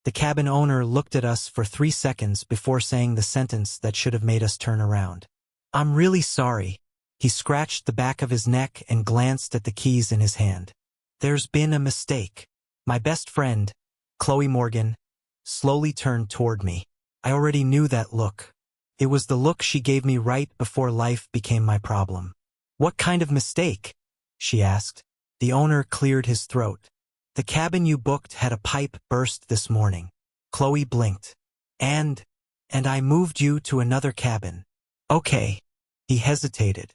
The cabin owner looked at us for 3 seconds before saying the sentence that should have made us turn around. "I'm really sorry." He scratched the back of his neck and glanced at the keys in his hand. "There's been a mistake." My best friend, Chloe Morgan, slowly turned toward me. I already knew that look. It was the look she gave me right before life became my problem. "What kind of mistake?" she asked. The owner cleared his throat. "The cabin you booked had a pipe burst this morning." Chloe blinked. And I moved you to another cabin." "Okay." He hesitated.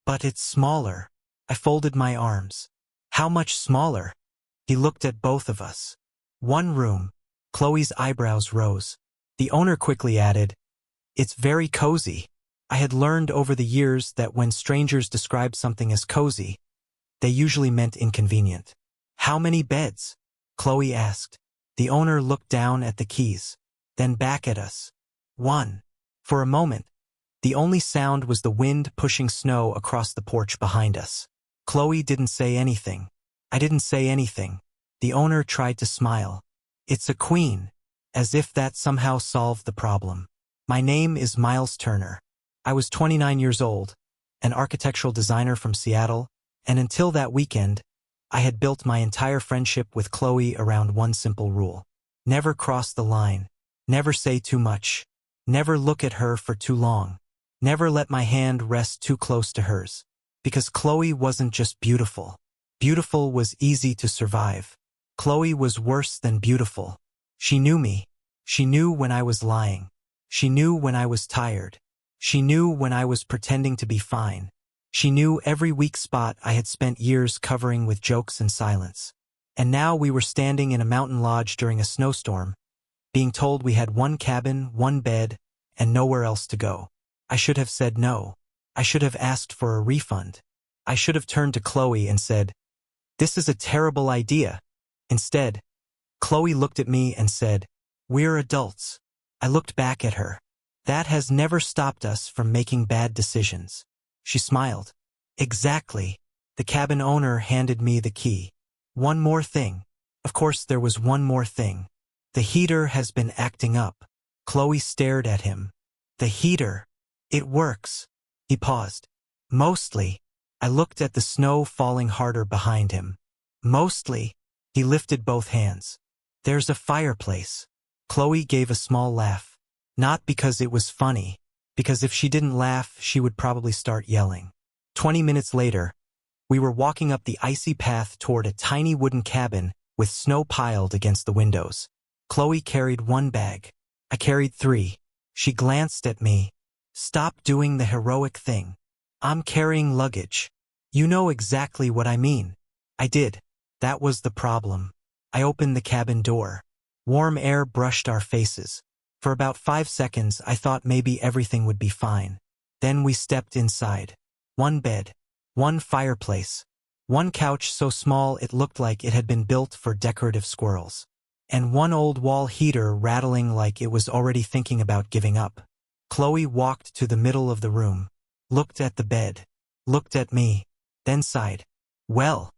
"But it's smaller." I folded my arms. "How much smaller?" He looked at both of us. "1 room." Chloe's eyebrows rose. The owner quickly added, "It's very cozy." I had learned over the years that when strangers described something as cozy, they usually meant inconvenient. "How many beds?" Chloe asked. The owner looked down at the keys, then back at us. "1." For a moment, the only sound was the wind pushing snow across the porch behind us. Chloe didn't say anything. I didn't say anything. The owner tried to smile. "It's a queen," as if that somehow solved the problem. "My name is Miles Turner." I was 29 years old, an architectural designer from Seattle, and until that weekend, I had built my entire friendship with Chloe around one simple rule. Never cross the line. Never say too much. Never look at her for too long. Never let my hand rest too close to hers. Because Chloe wasn't just beautiful. Beautiful was easy to survive. Chloe was worse than beautiful. She knew me. She knew when I was lying. She knew when I was tired. She knew when I was pretending to be fine. She knew every weak spot I had spent years covering with jokes and silence. And now we were standing in a mountain lodge during a snowstorm, being told we had 1 cabin, 1 bed, and nowhere else to go. I should have said no. I should have asked for a refund. I should have turned to Chloe and said, "This is a terrible idea." Instead, Chloe looked at me and said, "We're adults." I looked back at her. "That has never stopped us from making bad decisions." She smiled. "Exactly." The cabin owner handed me the key. "One more thing." Of course there was one more thing. "The heater has been acting up." Chloe stared at him. "The heater. It works." He paused. "Mostly." I looked at the snow falling harder behind him. "Mostly." He lifted both hands. "There's a fireplace." Chloe gave a small laugh. Not because it was funny, because if she didn't laugh, she would probably start yelling. 20 minutes later, we were walking up the icy path toward a tiny wooden cabin with snow piled against the windows. Chloe carried 1 bag. I carried 3. She glanced at me. "Stop doing the heroic thing. I'm carrying luggage." "You know exactly what I mean." I did. That was the problem. I opened the cabin door. Warm air brushed our faces. For about 5 seconds, I thought maybe everything would be fine. Then we stepped inside. 1 bed. 1 fireplace. 1 couch so small it looked like it had been built for decorative squirrels. And 1 old wall heater rattling like it was already thinking about giving up. Chloe walked to the middle of the room, looked at the bed, looked at me, then sighed. "Well,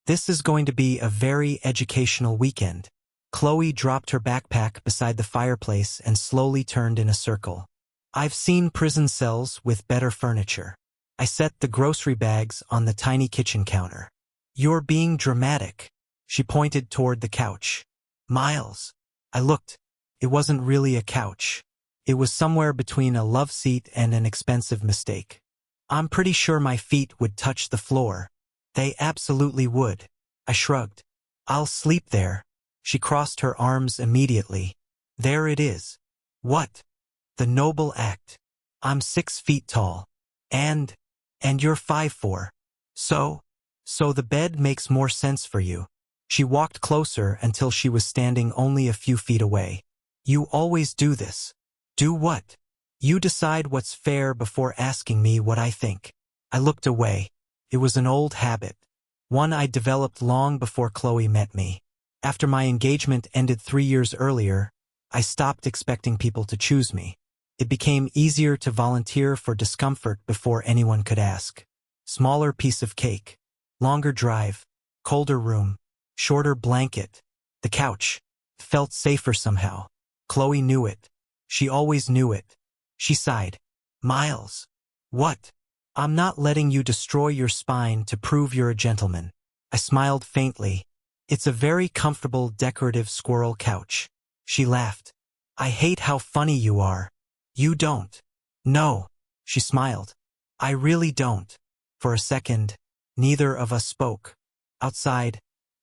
this is going to be a very educational weekend." Chloe dropped her backpack beside the fireplace and slowly turned in a circle. "I've seen prison cells with better furniture." I set the grocery bags on the tiny kitchen counter. "You're being dramatic." She pointed toward the couch. "Miles." I looked. It wasn't really a couch. It was somewhere between a love seat and an expensive mistake. "I'm pretty sure my feet would touch the floor." "They absolutely would." I shrugged. "I'll sleep there." She crossed her arms immediately. "There it is." "What?" "The noble act. I'm 6 feet tall. And you're 5'4". So the bed makes more sense for you." She walked closer until she was standing only a few feet away. "You always do this." "Do what?" "You decide what's fair before asking me what I think." I looked away. It was an old habit. One I developed long before Chloe met me. After my engagement ended 3 years earlier, I stopped expecting people to choose me. It became easier to volunteer for discomfort before anyone could ask. Smaller piece of cake. Longer drive. Colder room. Shorter blanket. The couch. Felt safer somehow. Chloe knew it. She always knew it. She sighed. Miles. What? I'm not letting you destroy your spine to prove you're a gentleman. I smiled faintly. It's a very comfortable decorative squirrel couch. She laughed. I hate how funny you are. You don't. No. She smiled. I really don't. For a second, neither of us spoke. Outside,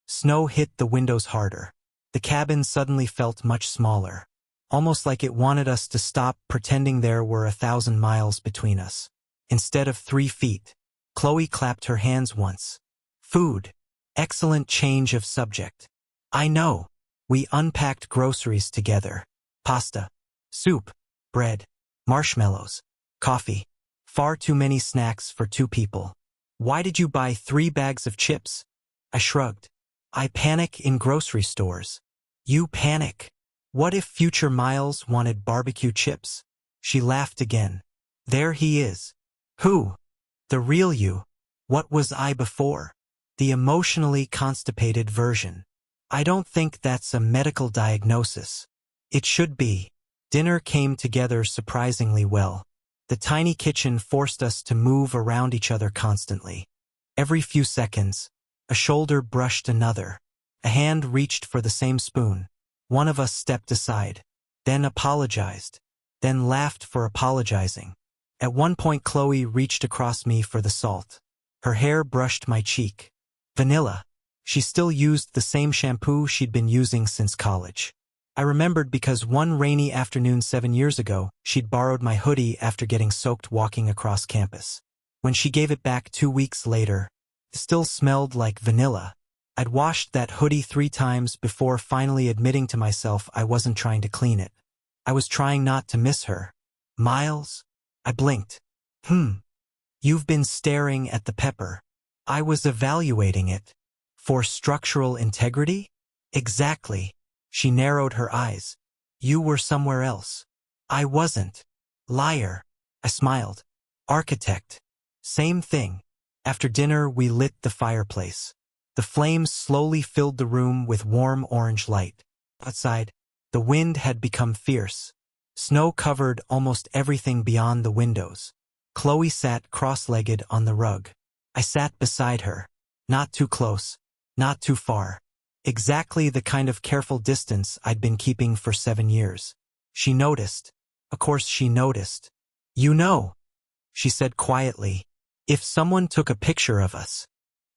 snow hit the windows harder. The cabin suddenly felt much smaller. Almost like it wanted us to stop pretending there were 1,000 miles between us. Instead of 3 feet, Chloe clapped her hands once. Food. Excellent change of subject. I know. We unpacked groceries together. Pasta. Soup. Bread. Marshmallows. Coffee. Far too many snacks for 2 people. Why did you buy 3 bags of chips? I shrugged. I panic in grocery stores. You panic. What if future Miles wanted barbecue chips? She laughed again. There he is. Who? The real you. What was I before? The emotionally constipated version. I don't think that's a medical diagnosis. It should be. Dinner came together surprisingly well. The tiny kitchen forced us to move around each other constantly. Every few seconds, a shoulder brushed another. A hand reached for the same spoon. One of us stepped aside, then apologized, then laughed for apologizing. At one point Chloe reached across me for the salt. Her hair brushed my cheek. Vanilla. She still used the same shampoo she'd been using since college. I remembered because one rainy afternoon 7 years ago, she'd borrowed my hoodie after getting soaked walking across campus. When she gave it back 2 weeks later, it still smelled like vanilla. I'd washed that hoodie 3 times before finally admitting to myself I wasn't trying to clean it. I was trying not to miss her. Miles? I blinked. You've been staring at the pepper. I was evaluating it. For structural integrity? Exactly. She narrowed her eyes. You were somewhere else. I wasn't. Liar. I smiled. Architect. Same thing. After dinner, we lit the fireplace. The flames slowly filled the room with warm orange light. Outside, the wind had become fierce. Snow covered almost everything beyond the windows. Chloe sat cross-legged on the rug. I sat beside her. Not too close, not too far. Exactly the kind of careful distance I'd been keeping for 7 years. She noticed. Of course she noticed. You know, she said quietly, if someone took a picture of us,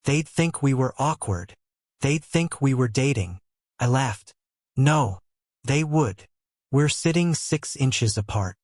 they'd think we were awkward. They'd think we were dating. I laughed. No, they would. We're sitting 6 inches apart.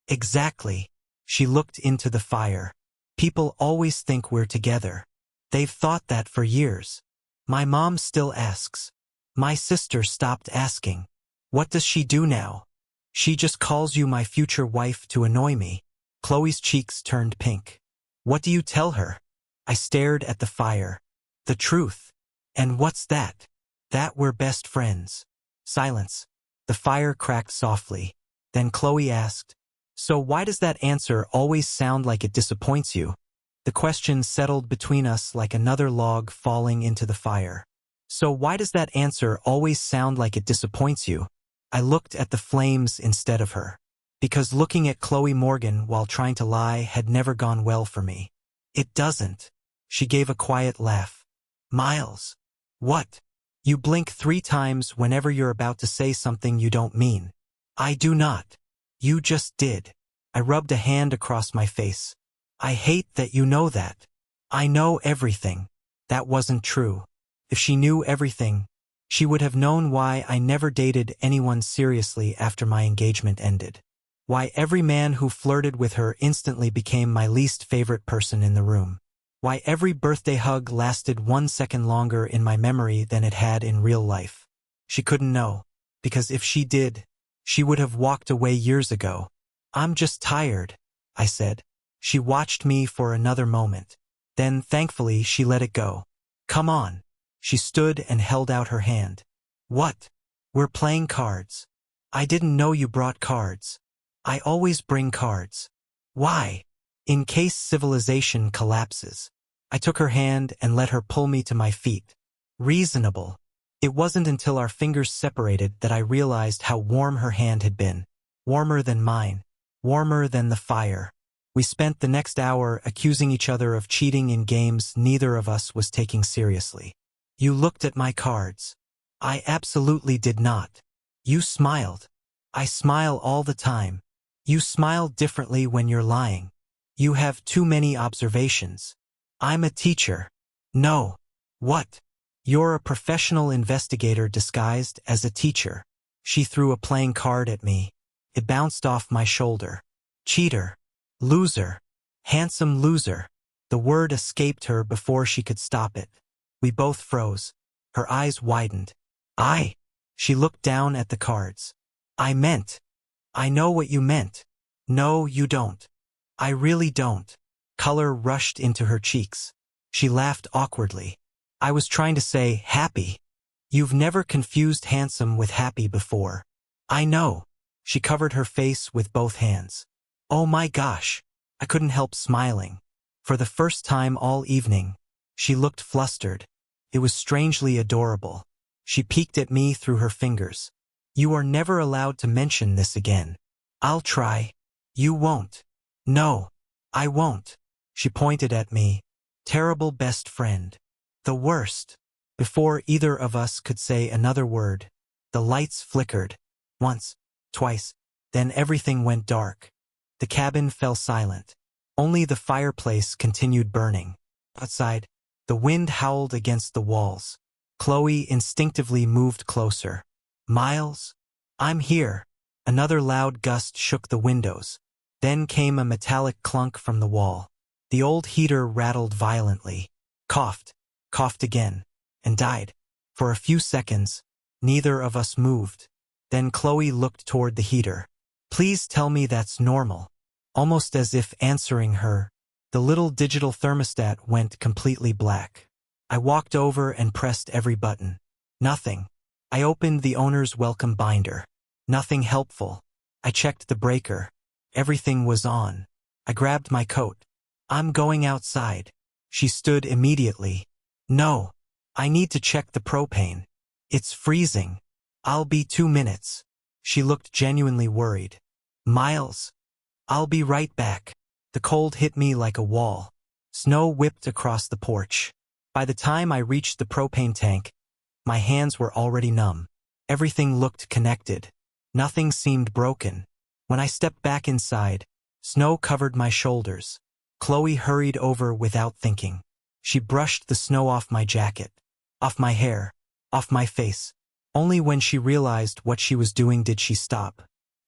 Exactly. She looked into the fire. People always think we're together. They've thought that for years. My mom still asks. My sister stopped asking. What does she do now? She just calls you my future wife to annoy me. Chloe's cheeks turned pink. What do you tell her? I stared at the fire. The truth. And what's that? That we're best friends. Silence. The fire cracked softly. Then Chloe asked, so why does that answer always sound like it disappoints you? The question settled between us like another log falling into the fire. So why does that answer always sound like it disappoints you? I looked at the flames instead of her. Because looking at Chloe Morgan while trying to lie had never gone well for me. It doesn't. She gave a quiet laugh. Miles. What? You blink 3 times whenever you're about to say something you don't mean. I do not. You just did. I rubbed a hand across my face. I hate that you know that. I know everything. That wasn't true. If she knew everything, she would have known why I never dated anyone seriously after my engagement ended. Why every man who flirted with her instantly became my least favorite person in the room. Why every birthday hug lasted 1 second longer in my memory than it had in real life. She couldn't know, because if she did, she would have walked away years ago. I'm just tired, I said. She watched me for another moment. Then, thankfully, she let it go. Come on. She stood and held out her hand. What? We're playing cards. I didn't know you brought cards. I always bring cards. Why? In case civilization collapses. I took her hand and let her pull me to my feet. Reasonable. It wasn't until our fingers separated that I realized how warm her hand had been. Warmer than mine. Warmer than the fire. We spent the next hour accusing each other of cheating in games neither of us was taking seriously. You looked at my cards. I absolutely did not. You smiled. I smile all the time. You smile differently when you're lying. You have too many observations. I'm a teacher. No. What? You're a professional investigator disguised as a teacher. She threw a playing card at me. It bounced off my shoulder. Cheater. Loser. Handsome loser. The word escaped her before she could stop it. We both froze. Her eyes widened. She looked down at the cards. I know what you meant. No, you don't. I really don't. Color rushed into her cheeks. She laughed awkwardly. I was trying to say, happy. You've never confused handsome with happy before. I know. She covered her face with both hands. Oh my gosh. I couldn't help smiling. For the first time all evening, she looked flustered. It was strangely adorable. She peeked at me through her fingers. You are never allowed to mention this again. I'll try. You won't. No, I won't. She pointed at me. Terrible best friend. The worst. Before either of us could say another word, the lights flickered. Once, twice, then everything went dark. The cabin fell silent. Only the fireplace continued burning. Outside, the wind howled against the walls. Chloe instinctively moved closer. Miles? I'm here. Another loud gust shook the windows. Then came a metallic clunk from the wall. The old heater rattled violently. Coughed again, and died. For a few seconds, neither of us moved. Then Chloe looked toward the heater. Please tell me that's normal. Almost as if answering her, the little digital thermostat went completely black. I walked over and pressed every button. Nothing. I opened the owner's welcome binder. Nothing helpful. I checked the breaker. Everything was on. I grabbed my coat. I'm going outside. She stood immediately. No. I need to check the propane. It's freezing. I'll be 2 minutes. She looked genuinely worried. Miles. I'll be right back. The cold hit me like a wall. Snow whipped across the porch. By the time I reached the propane tank, my hands were already numb. Everything looked connected. Nothing seemed broken. When I stepped back inside, snow covered my shoulders. Chloe hurried over without thinking. She brushed the snow off my jacket, off my hair, off my face. Only when she realized what she was doing did she stop.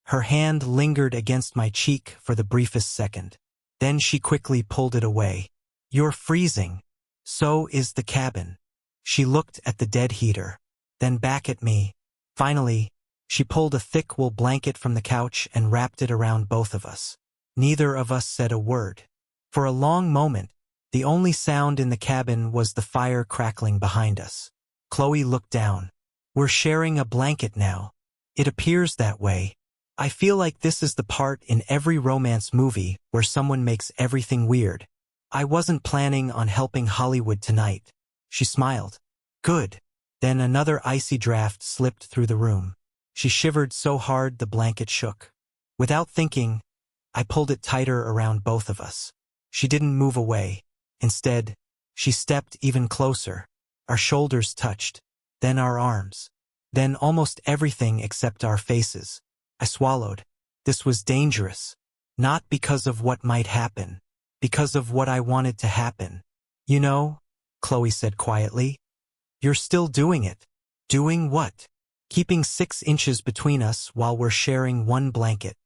Her hand lingered against my cheek for the briefest second. Then she quickly pulled it away. You're freezing. So is the cabin. She looked at the dead heater, then back at me. Finally, she pulled a thick wool blanket from the couch and wrapped it around both of us. Neither of us said a word. For a long moment, the only sound in the cabin was the fire crackling behind us. Chloe looked down. We're sharing a blanket now. It appears that way. I feel like this is the part in every romance movie where someone makes everything weird. I wasn't planning on helping Hollywood tonight. She smiled. Good. Then another icy draft slipped through the room. She shivered so hard the blanket shook. Without thinking, I pulled it tighter around both of us. She didn't move away. Instead, she stepped even closer. Our shoulders touched, then our arms, then almost everything except our faces. I swallowed. This was dangerous. Not because of what might happen, because of what I wanted to happen. You know, Chloe said quietly, you're still doing it. Doing what? Keeping 6 inches between us while we're sharing one blanket.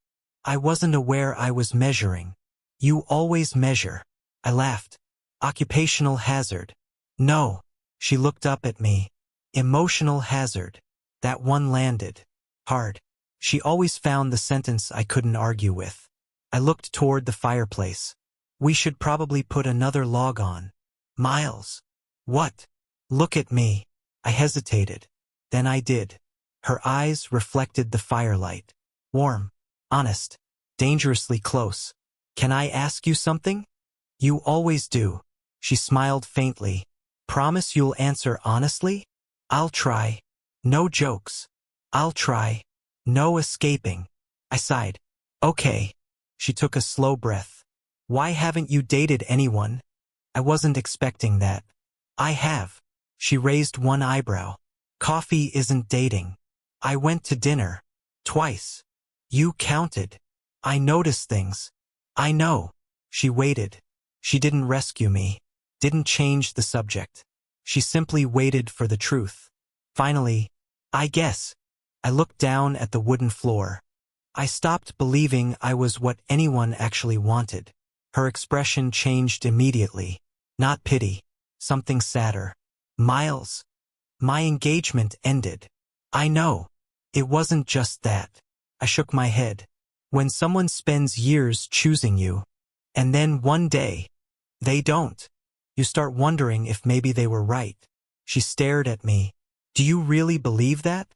I wasn't aware I was measuring. You always measure. I laughed. Occupational hazard. No. She looked up at me. Emotional hazard. That one landed. Hard. She always found the sentence I couldn't argue with. I looked toward the fireplace. We should probably put another log on. Miles. What? Look at me. I hesitated. Then I did. Her eyes reflected the firelight. Warm. Honest. Dangerously close. Can I ask you something? You always do. She smiled faintly. Promise you'll answer honestly? I'll try. No jokes. I'll try. No escaping. I sighed. Okay. She took a slow breath. Why haven't you dated anyone? I wasn't expecting that. I have. She raised one eyebrow. Coffee isn't dating. I went to dinner. Twice. You counted. I noticed things. I know. She waited. She didn't rescue me. Didn't change the subject. She simply waited for the truth. Finally, I guess. I looked down at the wooden floor. I stopped believing I was what anyone actually wanted. Her expression changed immediately. Not pity. Something sadder. Miles. My engagement ended. I know. It wasn't just that. I shook my head. When someone spends years choosing you, and then one day, they don't, you start wondering if maybe they were right. She stared at me. Do you really believe that?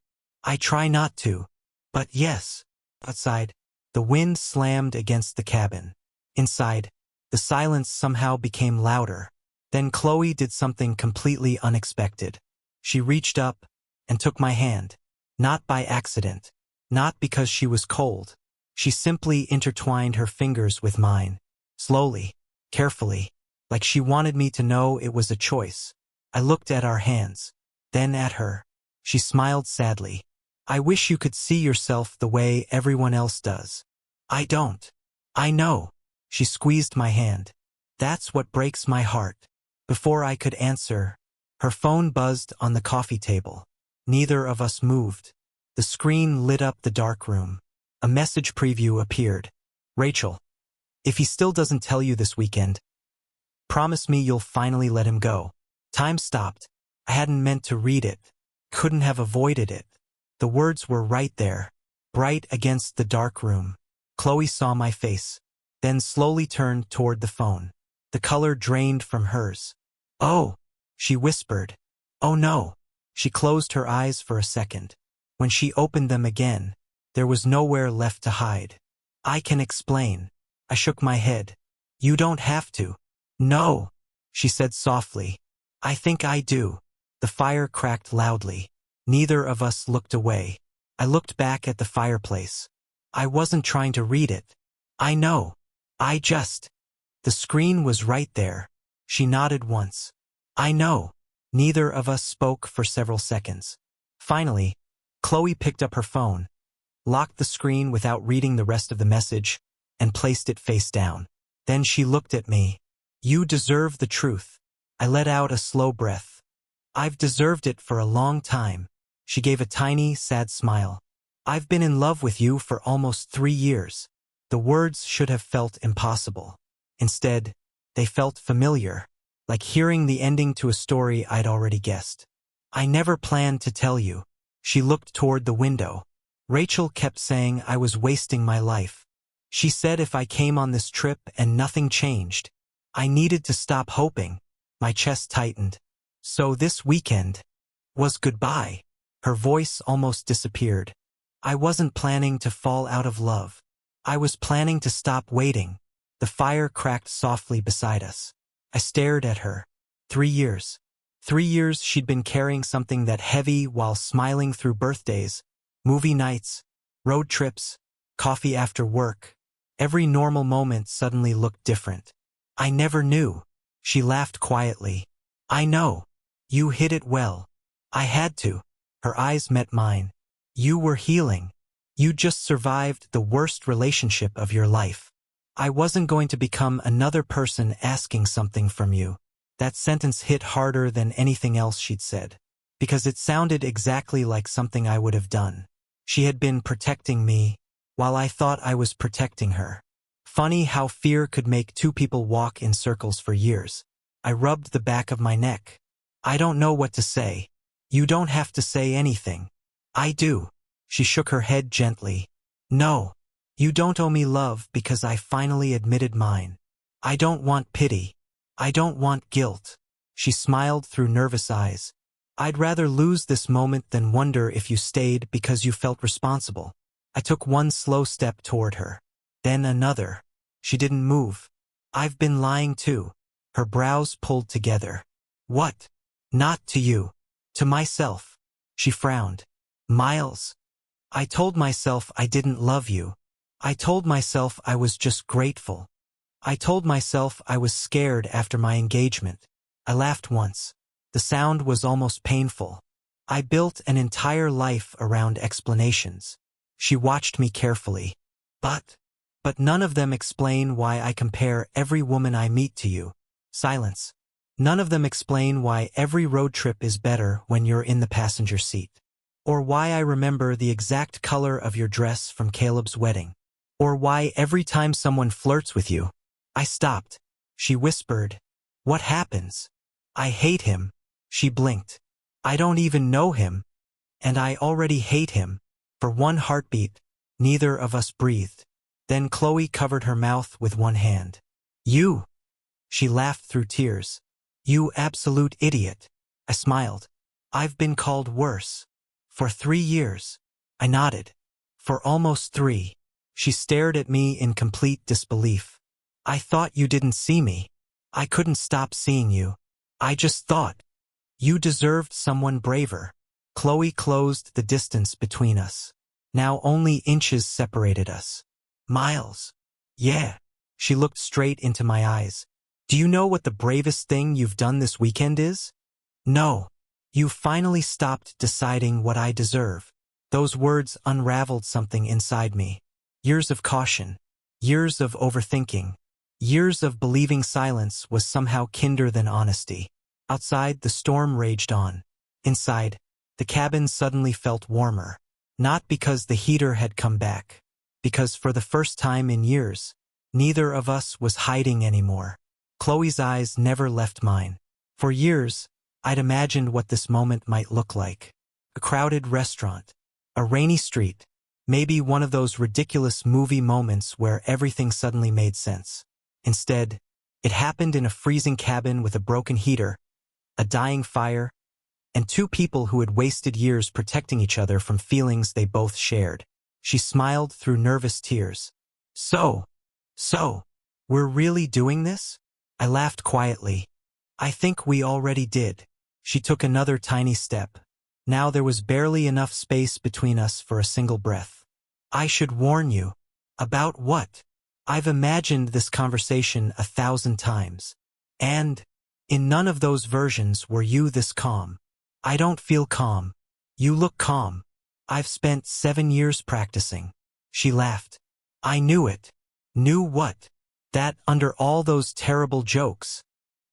I try not to. But yes. Outside, the wind slammed against the cabin. Inside, the silence somehow became louder. Then Chloe did something completely unexpected. She reached up and took my hand. Not by accident. Not because she was cold. She simply intertwined her fingers with mine. Slowly, carefully, like she wanted me to know it was a choice. I looked at our hands, then at her. She smiled sadly. I wish you could see yourself the way everyone else does. I don't. I know. She squeezed my hand. That's what breaks my heart. Before I could answer, her phone buzzed on the coffee table. Neither of us moved. The screen lit up the dark room. A message preview appeared. Rachel, if he still doesn't tell you this weekend, promise me you'll finally let him go. Time stopped. I hadn't meant to read it. Couldn't have avoided it. The words were right there, bright against the dark room. Chloe saw my face, then slowly turned toward the phone. The color drained from hers. Oh, she whispered. Oh no. She closed her eyes for a second. When she opened them again, there was nowhere left to hide. I can explain. I shook my head. You don't have to. No, she said softly. I think I do. The fire cracked loudly. Neither of us looked away. I looked back at the fireplace. I wasn't trying to read it. I know. The screen was right there. She nodded once. I know. Neither of us spoke for several seconds. Finally, Chloe picked up her phone, locked the screen without reading the rest of the message, and placed it face down. Then she looked at me. You deserve the truth. I let out a slow breath. I've deserved it for a long time. She gave a tiny, sad smile. I've been in love with you for almost 3 years. The words should have felt impossible. Instead, they felt familiar, like hearing the ending to a story I'd already guessed. I never planned to tell you. She looked toward the window. Rachel kept saying I was wasting my life. She said if I came on this trip and nothing changed, I needed to stop hoping. My chest tightened. So this weekend was goodbye. Her voice almost disappeared. I wasn't planning to fall out of love. I was planning to stop waiting. The fire cracked softly beside us. I stared at her. 3 years. 3 years she'd been carrying something that heavy while smiling through birthdays, movie nights, road trips, coffee after work. Every normal moment suddenly looked different. I never knew. She laughed quietly. I know. You hid it well. I had to. Her eyes met mine. You were healing. You just survived the worst relationship of your life. I wasn't going to become another person asking something from you. That sentence hit harder than anything else she'd said, because it sounded exactly like something I would have done. She had been protecting me, while I thought I was protecting her. Funny how fear could make two people walk in circles for years. I rubbed the back of my neck. I don't know what to say. You don't have to say anything. I do. She shook her head gently. No. You don't owe me love because I finally admitted mine. I don't want pity. I don't want guilt. She smiled through nervous eyes. I'd rather lose this moment than wonder if you stayed because you felt responsible. I took one slow step toward her. Then another. She didn't move. I've been lying too. Her brows pulled together. What? Not to you. To myself. She frowned. Miles. I told myself I didn't love you. I told myself I was just grateful. I told myself I was scared after my engagement. I laughed once. The sound was almost painful. I built an entire life around explanations. She watched me carefully. But none of them explain why I compare every woman I meet to you. Silence. None of them explain why every road trip is better when you're in the passenger seat. Or why I remember the exact color of your dress from Caleb's wedding. Or why every time someone flirts with you. I stopped. She whispered, "What happens?" "I hate him." She blinked. "I don't even know him. And I already hate him." For one heartbeat, neither of us breathed. Then Chloe covered her mouth with one hand. "You!" She laughed through tears. "You absolute idiot." I smiled. "I've been called worse. For 3 years." I nodded. "For almost 3. She stared at me in complete disbelief. "I thought you didn't see me. I couldn't stop seeing you. I just thought you deserved someone braver." Chloe closed the distance between us. Now only inches separated us. "Miles." "Yeah." She looked straight into my eyes. "Do you know what the bravest thing you've done this weekend is?" "No." "You finally stopped deciding what I deserve." Those words unraveled something inside me. Years of caution. Years of overthinking. Years of believing silence was somehow kinder than honesty. Outside, the storm raged on. Inside, the cabin suddenly felt warmer. Not because the heater had come back. Because for the first time in years, neither of us was hiding anymore. Chloe's eyes never left mine. For years, I'd imagined what this moment might look like. A crowded restaurant. A rainy street. Maybe one of those ridiculous movie moments where everything suddenly made sense. Instead, it happened in a freezing cabin with a broken heater, a dying fire, and 2 people who had wasted years protecting each other from feelings they both shared. She smiled through nervous tears. So, we're really doing this?" I laughed quietly. "I think we already did." She took another tiny step. Now there was barely enough space between us for a single breath. "I should warn you." "About what?" "I've imagined this conversation 1,000 times. And in none of those versions were you this calm." "I don't feel calm." "You look calm." "I've spent 7 years practicing." She laughed. "I knew it." "Knew what?" "That under all those terrible jokes,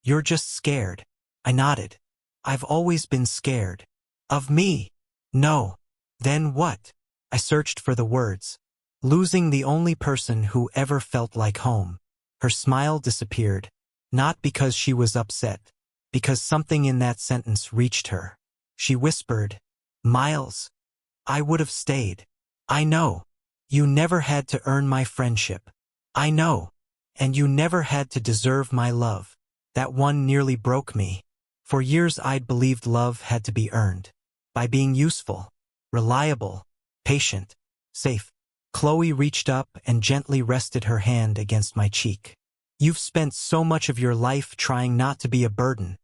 you're just scared." I nodded. "I've always been scared." "Of me?" "No." "Then what?" I searched for the words. "Losing the only person who ever felt like home." Her smile disappeared. Not because she was upset. Because something in that sentence reached her. She whispered, "Miles, I would have stayed." "I know. You never had to earn my friendship." "I know. And you never had to deserve my love." That one nearly broke me. For years I'd believed love had to be earned. By being useful, reliable, patient, safe. Chloe reached up and gently rested her hand against my cheek. "You've spent so much of your life trying not to be a burden,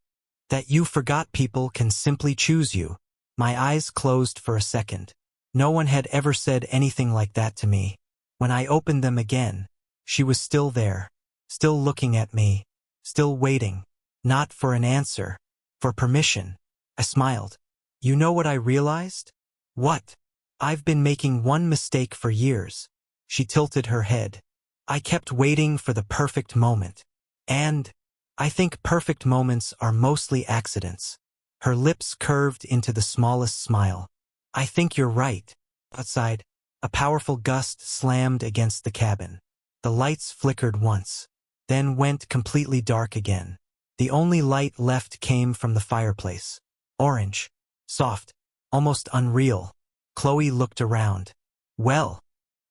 that you forgot people can simply choose you." My eyes closed for a second. No one had ever said anything like that to me. When I opened them again, she was still there, still looking at me, still waiting, not for an answer, for permission. I smiled. "You know what I realized?" "What?" "I've been making one mistake for years." She tilted her head. "I kept waiting for the perfect moment. And I think perfect moments are mostly accidents." Her lips curved into the smallest smile. "I think you're right." Outside, a powerful gust slammed against the cabin. The lights flickered once, then went completely dark again. The only light left came from the fireplace. Orange, soft, almost unreal. Chloe looked around. "Well,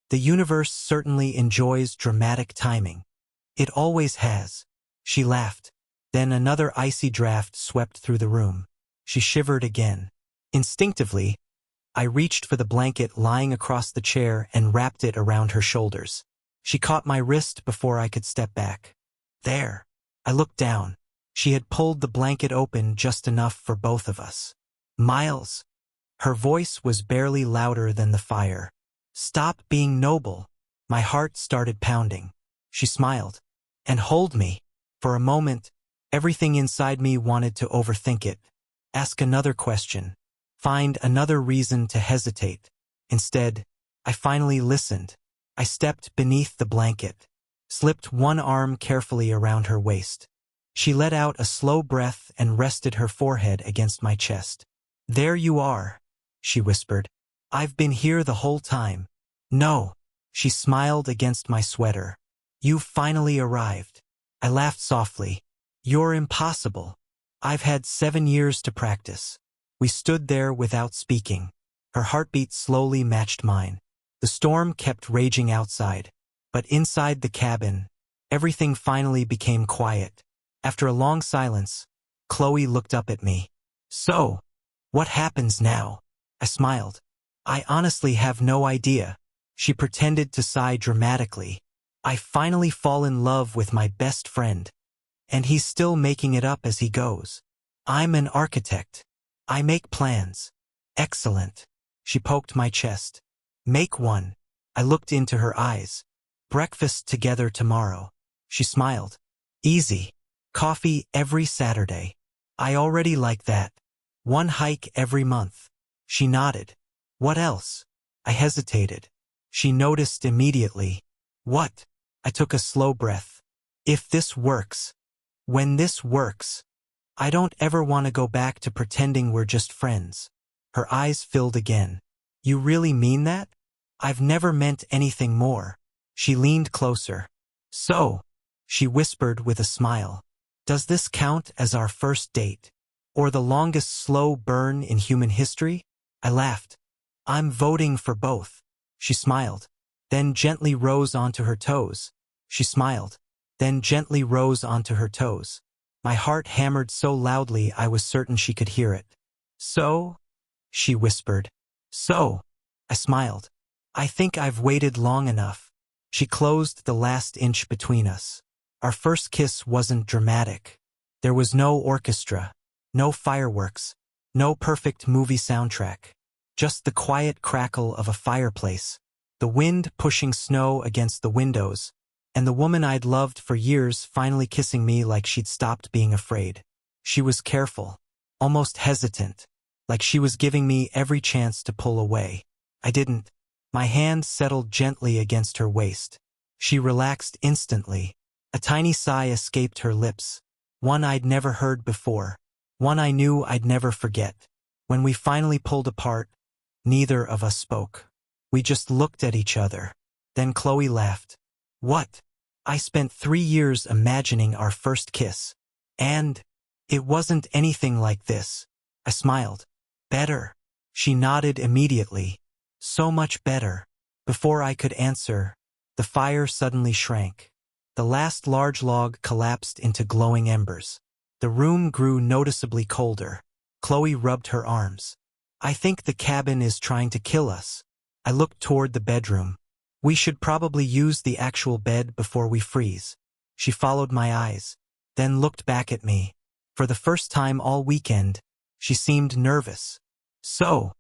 the universe certainly enjoys dramatic timing. It always has." She laughed. Then another icy draft swept through the room. She shivered again. Instinctively, I reached for the blanket lying across the chair and wrapped it around her shoulders. She caught my wrist before I could step back. "There." I looked down. She had pulled the blanket open just enough for both of us. Miles. Her voice was barely louder than the fire. Stop being noble. My heart started pounding. She smiled. And hold me. For a moment, everything inside me wanted to overthink it. Ask another question. Find another reason to hesitate. Instead, I finally listened. I stepped beneath the blanket, slipped one arm carefully around her waist. She let out a slow breath and rested her forehead against my chest. There you are, she whispered. I've been here the whole time. No, she smiled against my sweater. You've finally arrived. I laughed softly. You're impossible. I've had 7 years to practice. We stood there without speaking. Her heartbeat slowly matched mine. The storm kept raging outside, but inside the cabin, everything finally became quiet. After a long silence, Chloe looked up at me. So, what happens now? I smiled. I honestly have no idea. She pretended to sigh dramatically. I finally fall in love with my best friend. And he's still making it up as he goes. I'm an architect. I make plans. Excellent. She poked my chest. Make one. I looked into her eyes. Breakfast together tomorrow. She smiled. Easy. Coffee every Saturday. I already like that. One hike every month. She nodded. What else? I hesitated. She noticed immediately. What? I took a slow breath. If this works. When this works. I don't ever want to go back to pretending we're just friends. Her eyes filled again. You really mean that? I've never meant anything more. She leaned closer. So, she whispered with a smile. Does this count as our first date? Or the longest slow burn in human history? I laughed. I'm voting for both. She smiled. Then gently rose onto her toes. She smiled. Then gently rose onto her toes. My heart hammered so loudly I was certain she could hear it. So? She whispered. So? I smiled. I think I've waited long enough. She closed the last inch between us. Our first kiss wasn't dramatic. There was no orchestra, no fireworks, no perfect movie soundtrack. Just the quiet crackle of a fireplace, the wind pushing snow against the windows, and the woman I'd loved for years finally kissing me like she'd stopped being afraid. She was careful, almost hesitant, like she was giving me every chance to pull away. I didn't. My hand settled gently against her waist. She relaxed instantly. A tiny sigh escaped her lips, one I'd never heard before, one I knew I'd never forget. When we finally pulled apart, neither of us spoke. We just looked at each other. Then Chloe laughed. What? I spent 3 years imagining our first kiss. And it wasn't anything like this. I smiled. Better. She nodded immediately. So much better. Before I could answer, the fire suddenly shrank. The last large log collapsed into glowing embers. The room grew noticeably colder. Chloe rubbed her arms. I think the cabin is trying to kill us. I looked toward the bedroom. We should probably use the actual bed before we freeze. She followed my eyes, then looked back at me. For the first time all weekend, she seemed nervous. So,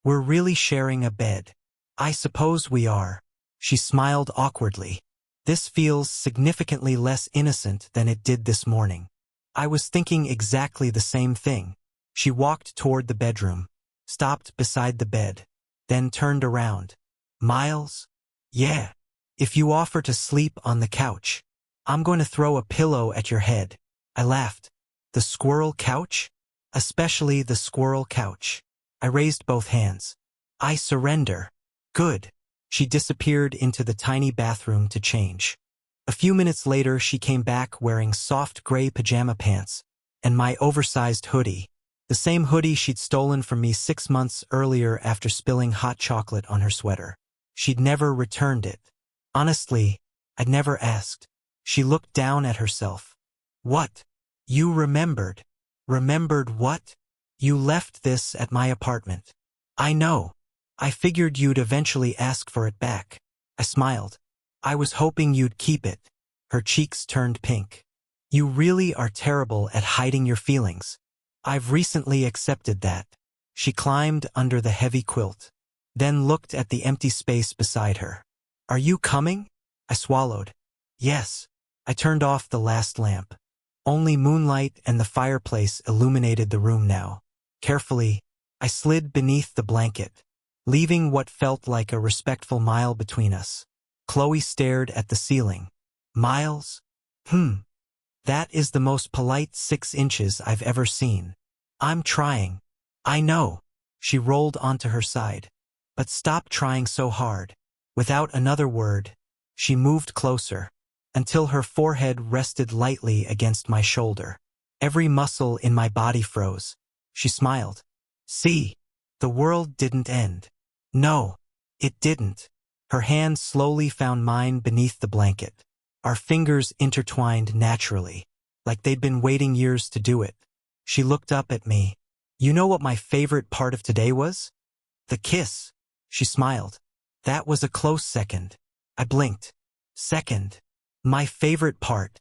we're really sharing a bed. I suppose we are. She smiled awkwardly. This feels significantly less innocent than it did this morning. I was thinking exactly the same thing. She walked toward the bedroom, stopped beside the bed, then turned around. Miles? Yeah. If you offer to sleep on the couch, I'm going to throw a pillow at your head. I laughed. The squirrel couch? Especially the squirrel couch. I raised both hands. I surrender. Good. She disappeared into the tiny bathroom to change. A few minutes later, she came back wearing soft gray pajama pants and my oversized hoodie, the same hoodie she'd stolen from me 6 months earlier after spilling hot chocolate on her sweater. She'd never returned it. Honestly, I'd never asked. She looked down at herself. What? You remembered. Remembered what? You left this at my apartment. I know. I figured you'd eventually ask for it back. I smiled. I was hoping you'd keep it. Her cheeks turned pink. You really are terrible at hiding your feelings. I've recently accepted that. She climbed under the heavy quilt, then looked at the empty space beside her. Are you coming? I swallowed. Yes. I turned off the last lamp. Only moonlight and the fireplace illuminated the room now. Carefully, I slid beneath the blanket, leaving what felt like a respectful mile between us. Chloe stared at the ceiling. Miles? That is the most polite 6 inches I've ever seen. I'm trying. I know. She rolled onto her side. But stop trying so hard. Without another word, she moved closer, until her forehead rested lightly against my shoulder. Every muscle in my body froze. She smiled. See, the world didn't end. No, it didn't. Her hand slowly found mine beneath the blanket. Our fingers intertwined naturally, like they'd been waiting years to do it. She looked up at me. You know what my favorite part of today was? The kiss. She smiled. That was a close second. I blinked. Second. My favorite part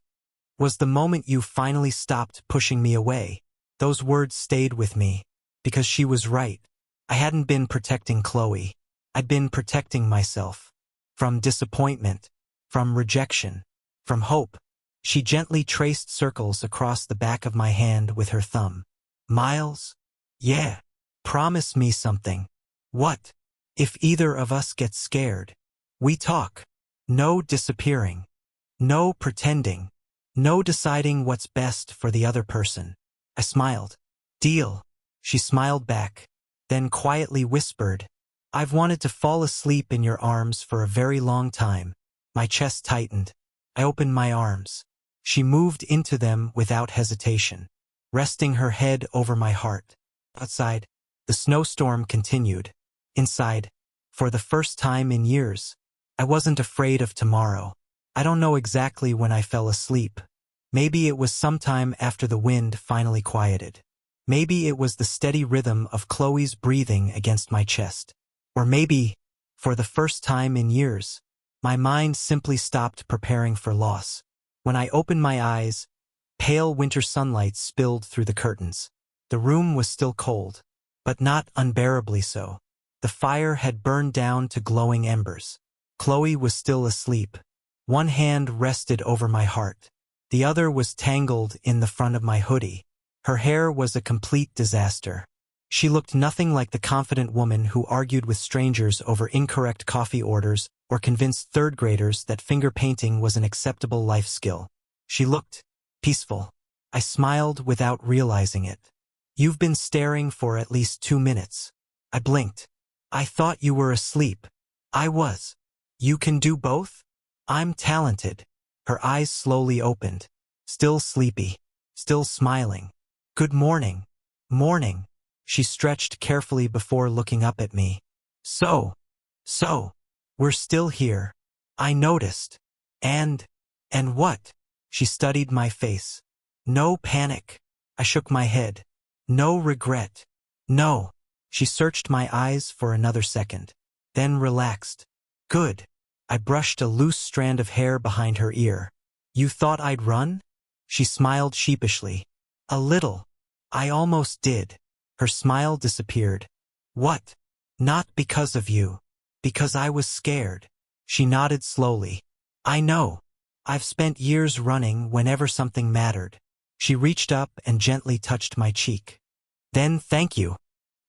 was the moment you finally stopped pushing me away. Those words stayed with me, because she was right. I hadn't been protecting Chloe. I'd been protecting myself. From disappointment, from rejection, from hope. She gently traced circles across the back of my hand with her thumb. Miles? Yeah. Promise me something. What? If either of us gets scared, we talk. No disappearing. No pretending. No deciding what's best for the other person. I smiled. Deal. She smiled back, then quietly whispered, I've wanted to fall asleep in your arms for a very long time. My chest tightened. I opened my arms. She moved into them without hesitation, resting her head over my heart. Outside, the snowstorm continued. Inside, for the first time in years, I wasn't afraid of tomorrow. I don't know exactly when I fell asleep. Maybe it was sometime after the wind finally quieted. Maybe it was the steady rhythm of Chloe's breathing against my chest. Or maybe, for the first time in years, my mind simply stopped preparing for loss. When I opened my eyes, pale winter sunlight spilled through the curtains. The room was still cold, but not unbearably so. The fire had burned down to glowing embers. Chloe was still asleep. One hand rested over my heart. The other was tangled in the front of my hoodie. Her hair was a complete disaster. She looked nothing like the confident woman who argued with strangers over incorrect coffee orders or convinced third graders that finger painting was an acceptable life skill. She looked peaceful. I smiled without realizing it. You've been staring for at least 2 minutes. I blinked. I thought you were asleep. I was. You can do both? I'm talented. Her eyes slowly opened. Still sleepy. Still smiling. Good morning. Morning. She stretched carefully before looking up at me. So, we're still here. I noticed. And what? She studied my face. No panic. I shook my head. No regret. No. She searched my eyes for another second, then relaxed. Good. I brushed a loose strand of hair behind her ear. You thought I'd run? She smiled sheepishly. A little. I almost did. Her smile disappeared. What? Not because of you. Because I was scared. She nodded slowly. I know. I've spent years running whenever something mattered. She reached up and gently touched my cheek. Then thank you.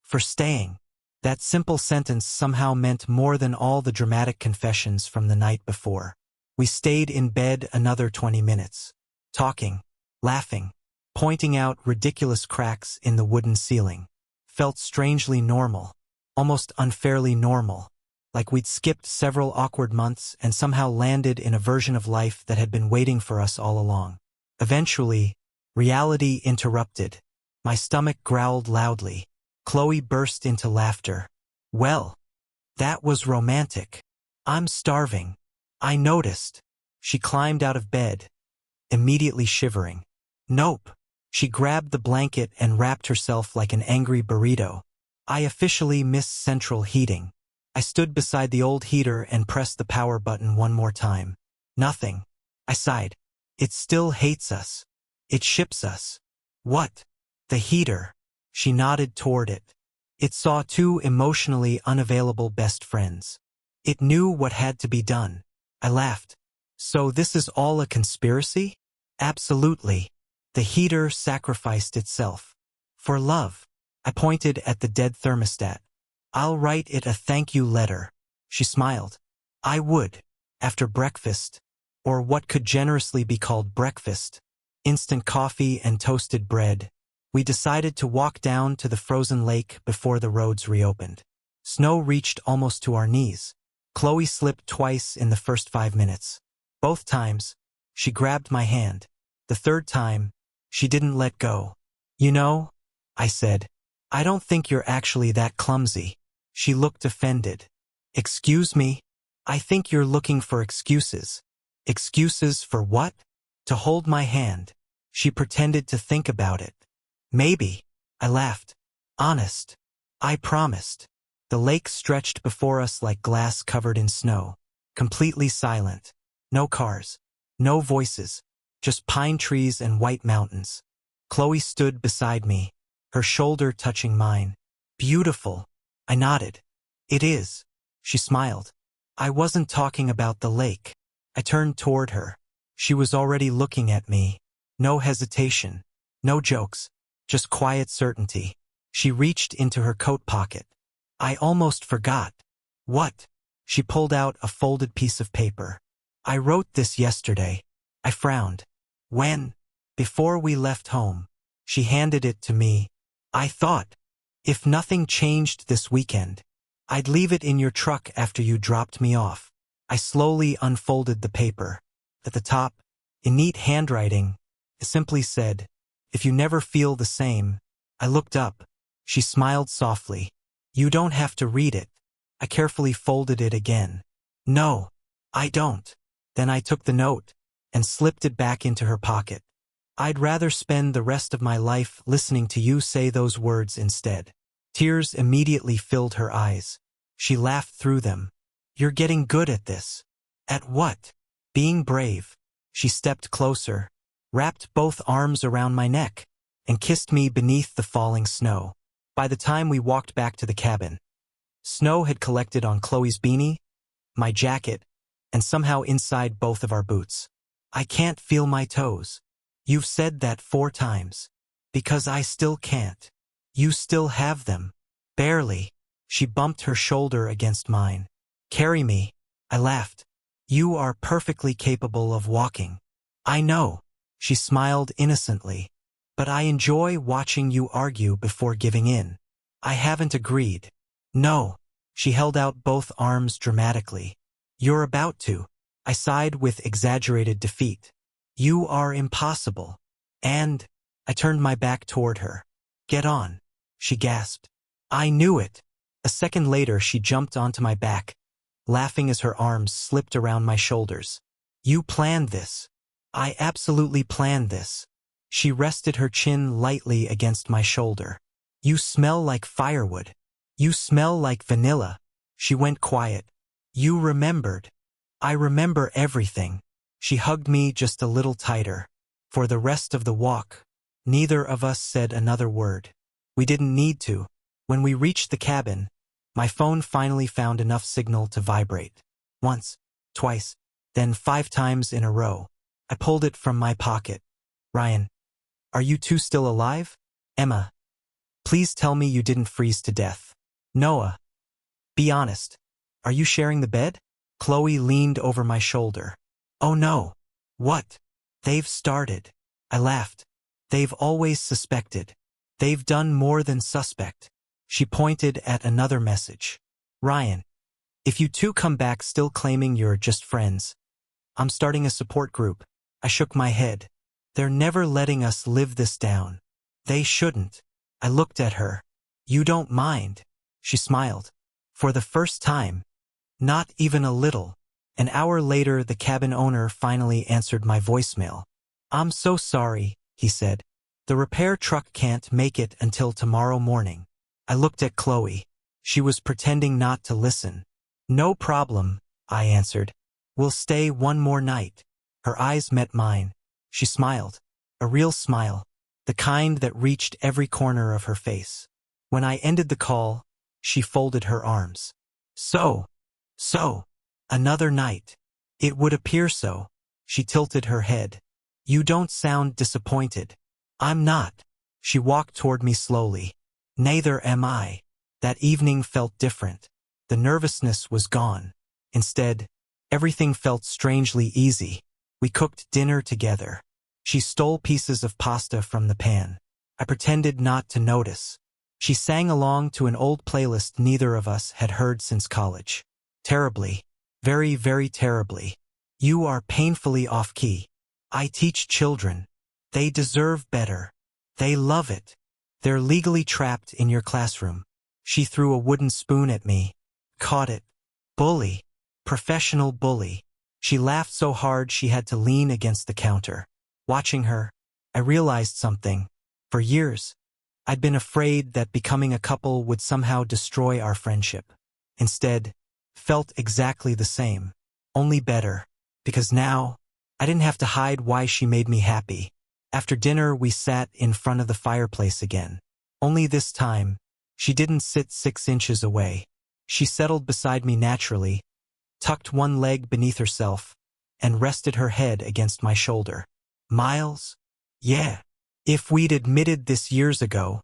For staying. That simple sentence somehow meant more than all the dramatic confessions from the night before. We stayed in bed another 20 minutes. Talking. Laughing. Pointing out ridiculous cracks in the wooden ceiling. Felt strangely normal. Almost unfairly normal. Like we'd skipped several awkward months and somehow landed in a version of life that had been waiting for us all along. Eventually, reality interrupted. My stomach growled loudly. Chloe burst into laughter. Well, that was romantic. I'm starving. I noticed. She climbed out of bed, immediately shivering. Nope. She grabbed the blanket and wrapped herself like an angry burrito. I officially missed central heating. I stood beside the old heater and pressed the power button one more time. Nothing. I sighed. It still hates us. It ships us. What? The heater. She nodded toward it. It saw two emotionally unavailable best friends. It knew what had to be done. I laughed. So this is all a conspiracy? Absolutely. The heater sacrificed itself. For love. I pointed at the dead thermostat. I'll write it a thank you letter. She smiled. I would. After breakfast. Or what could generously be called breakfast. Instant coffee and toasted bread. We decided to walk down to the frozen lake before the roads reopened. Snow reached almost to our knees. Chloe slipped twice in the first 5 minutes. Both times, she grabbed my hand. The third time, she didn't let go. You know, I said, I don't think you're actually that clumsy. She looked offended. Excuse me? I think you're looking for excuses. Excuses for what? To hold my hand. She pretended to think about it. Maybe. I laughed. Honest. I promised. The lake stretched before us like glass covered in snow. Completely silent. No cars. No voices. Just pine trees and white mountains. Chloe stood beside me, her shoulder touching mine. Beautiful. I nodded. It is. She smiled. I wasn't talking about the lake. I turned toward her. She was already looking at me. No hesitation. No jokes. Just quiet certainty. She reached into her coat pocket. I almost forgot. What? She pulled out a folded piece of paper. I wrote this yesterday. I frowned. When? Before we left home. She handed it to me. I thought, if nothing changed this weekend, I'd leave it in your truck after you dropped me off. I slowly unfolded the paper. At the top, in neat handwriting, it simply said, if you never feel the same. I looked up. She smiled softly. You don't have to read it. I carefully folded it again. No, I don't. Then I took the note and slipped it back into her pocket. I'd rather spend the rest of my life listening to you say those words instead. Tears immediately filled her eyes. She laughed through them. You're getting good at this. At what? Being brave. She stepped closer, wrapped both arms around my neck, and kissed me beneath the falling snow. By the time we walked back to the cabin, snow had collected on Chloe's beanie, my jacket, and somehow inside both of our boots. I can't feel my toes. You've said that 4 times. Because I still can't. You still have them. Barely. She bumped her shoulder against mine. Carry me. I laughed. You are perfectly capable of walking. I know. She smiled innocently. But I enjoy watching you argue before giving in. I haven't agreed. No. She held out both arms dramatically. You're about to. I sighed with exaggerated defeat. You are impossible. And I turned my back toward her. Get on. She gasped. I knew it. A second later she jumped onto my back, laughing as her arms slipped around my shoulders. You planned this. I absolutely planned this. She rested her chin lightly against my shoulder. You smell like firewood. You smell like vanilla. She went quiet. You remembered. I remember everything. She hugged me just a little tighter. For the rest of the walk, neither of us said another word. We didn't need to. When we reached the cabin, my phone finally found enough signal to vibrate. Once, twice, then 5 times in a row. I pulled it from my pocket. Ryan, are you two still alive? Emma, please tell me you didn't freeze to death. Noah, be honest. Are you sharing the bed? Chloe leaned over my shoulder. Oh no. What? They've started. I laughed. They've always suspected. They've done more than suspect. She pointed at another message. Ryan, if you two come back still claiming you're just friends, I'm starting a support group. I shook my head. They're never letting us live this down. They shouldn't. I looked at her. You don't mind. She smiled. For the first time. Not even a little. An hour later, the cabin owner finally answered my voicemail. I'm so sorry, he said. The repair truck can't make it until tomorrow morning. I looked at Chloe. She was pretending not to listen. No problem, I answered. We'll stay one more night. Her eyes met mine. She smiled. A real smile. the kind that reached every corner of her face. When I ended the call, she folded her arms. So, another night. It would appear so. She tilted her head. You don't sound disappointed. I'm not. She walked toward me slowly. Neither am I. That evening felt different. The nervousness was gone. Instead, everything felt strangely easy. We cooked dinner together. She stole pieces of pasta from the pan. I pretended not to notice. She sang along to an old playlist neither of us had heard since college. Terribly. Very, very terribly. You are painfully off-key. I teach children. They deserve better. They love it. They're legally trapped in your classroom. She threw a wooden spoon at me. Caught it. Bully. Professional bully. She laughed so hard she had to lean against the counter. Watching her, I realized something. For years, I'd been afraid that becoming a couple would somehow destroy our friendship. Instead, felt exactly the same. Only better. Because now, I didn't have to hide why she made me happy. After dinner, we sat in front of the fireplace again. Only this time, she didn't sit 6 inches away. She settled beside me naturally, tucked one leg beneath herself, and rested her head against my shoulder. Miles? Yeah. If we'd admitted this years ago,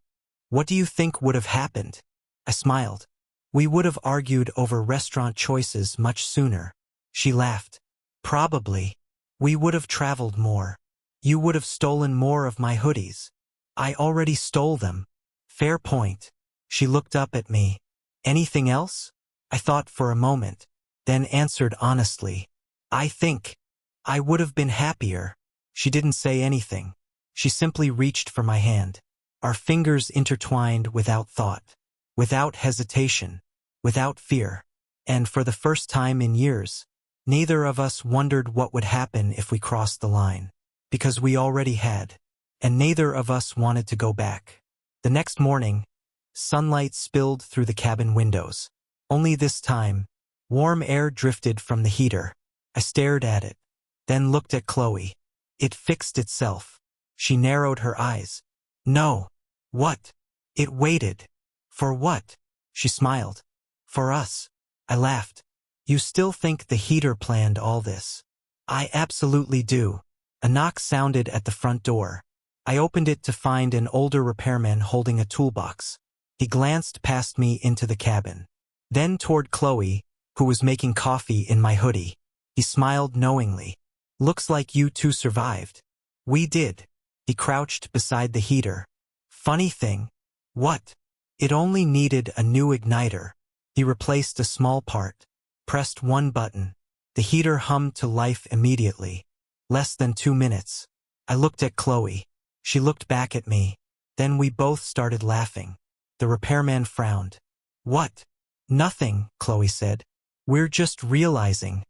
what do you think would have happened? I smiled. We would have argued over restaurant choices much sooner. She laughed. Probably. We would have traveled more. You would have stolen more of my hoodies. I already stole them. Fair point. She looked up at me. Anything else? I thought for a moment, then answered honestly. I think I would have been happier. She didn't say anything. She simply reached for my hand. Our fingers intertwined without thought, without hesitation, without fear. And for the first time in years, neither of us wondered what would happen if we crossed the line. Because we already had. And neither of us wanted to go back. The next morning, sunlight spilled through the cabin windows. Only this time, warm air drifted from the heater. I stared at it, then looked at Chloe. It fixed itself. She narrowed her eyes. No. What? It waited. For what? She smiled. For us. I laughed. You still think the heater planned all this? I absolutely do. A knock sounded at the front door. I opened it to find an older repairman holding a toolbox. He glanced past me into the cabin. Then toward Chloe, who was making coffee in my hoodie. He smiled knowingly. Looks like you two survived. We did. He crouched beside the heater. Funny thing. What? It only needed a new igniter. He replaced a small part. Pressed one button. The heater hummed to life immediately. Less than 2 minutes. I looked at Chloe. She looked back at me. Then we both started laughing. The repairman frowned. What? Nothing, Chloe said. We're just realizing.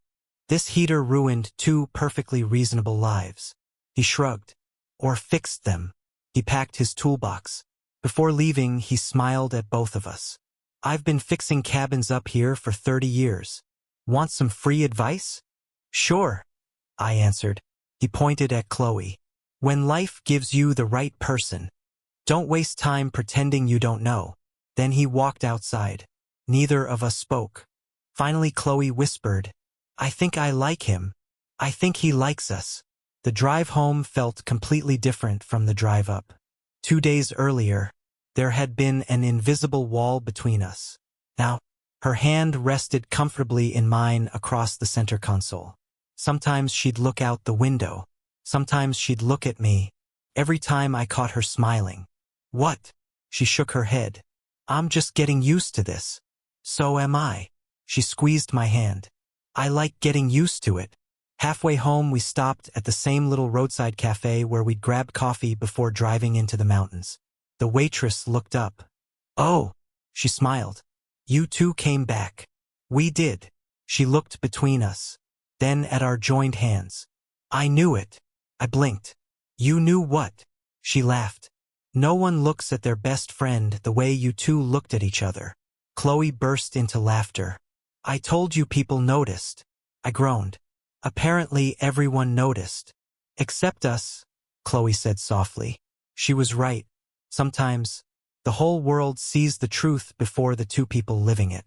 This heater ruined 2 perfectly reasonable lives. He shrugged. Or fixed them. He packed his toolbox. Before leaving, he smiled at both of us. I've been fixing cabins up here for 30 years. Want some free advice? Sure, I answered. He pointed at Chloe. When life gives you the right person, don't waste time pretending you don't know. Then he walked outside. Neither of us spoke. Finally, Chloe whispered, I think I like him. I think he likes us. The drive home felt completely different from the drive up. 2 days earlier, there had been an invisible wall between us. Now, her hand rested comfortably in mine across the center console. Sometimes she'd look out the window. Sometimes she'd look at me. Every time I caught her smiling. What? She shook her head. I'm just getting used to this. So am I. She squeezed my hand. I like getting used to it. Halfway home, we stopped at the same little roadside cafe where we'd grabbed coffee before driving into the mountains. The waitress looked up. Oh, she smiled. You two came back. We did. She looked between us. Then at our joined hands. I knew it. I blinked. You knew what? She laughed. No one looks at their best friend the way you two looked at each other. Chloe burst into laughter. I told you people noticed. I groaned. Apparently everyone noticed. Except us, Chloe said softly. She was right. Sometimes, the whole world sees the truth before the two people living it.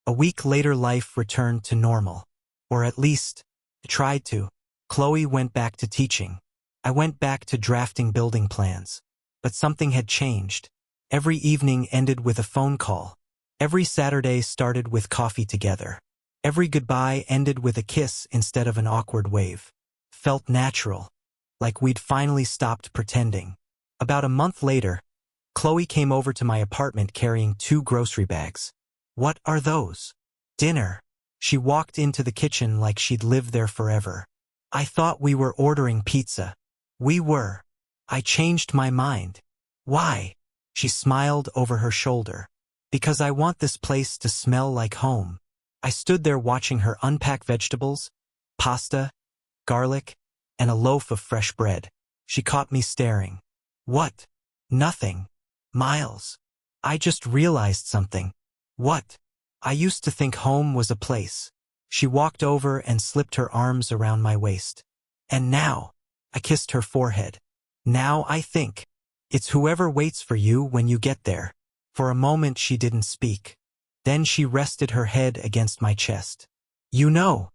A week later, life returned to normal. Or at least, it tried to. Chloe went back to teaching. I went back to drafting building plans. But something had changed. Every evening ended with a phone call. Every Saturday started with coffee together. Every goodbye ended with a kiss instead of an awkward wave. Felt natural. Like we'd finally stopped pretending. About a month later, Chloe came over to my apartment carrying 2 grocery bags. What are those? Dinner. She walked into the kitchen like she'd lived there forever. I thought we were ordering pizza. We were. I changed my mind. Why? She smiled over her shoulder. Because I want this place to smell like home. I stood there watching her unpack vegetables, pasta, garlic, and a loaf of fresh bread. She caught me staring. What? Nothing. Miles. I just realized something. What? I used to think home was a place. She walked over and slipped her arms around my waist. And now, I kissed her forehead. Now I think, it's whoever waits for you when you get there. For a moment she didn't speak. Then she rested her head against my chest. You know.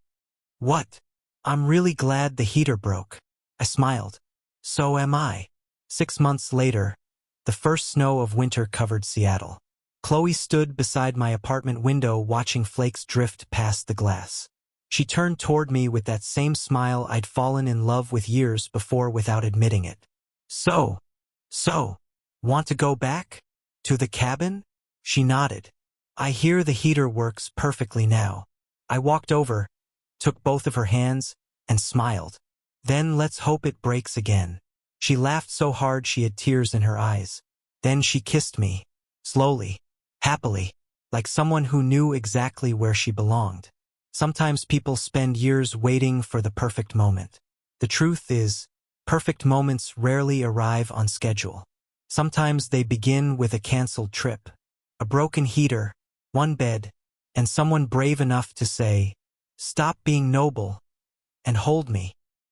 What? I'm really glad the heater broke. I smiled. So am I. 6 months later, the first snow of winter covered Seattle. Chloe stood beside my apartment window watching flakes drift past the glass. She turned toward me with that same smile I'd fallen in love with years before without admitting it. So, want to go back? To the cabin? She nodded. I hear the heater works perfectly now. I walked over, took both of her hands, and smiled. Then let's hope it breaks again. She laughed so hard she had tears in her eyes. Then she kissed me, slowly, happily, like someone who knew exactly where she belonged. Sometimes people spend years waiting for the perfect moment. The truth is, perfect moments rarely arrive on schedule. Sometimes they begin with a canceled trip, a broken heater, one bed, and someone brave enough to say, "Stop being noble and hold me."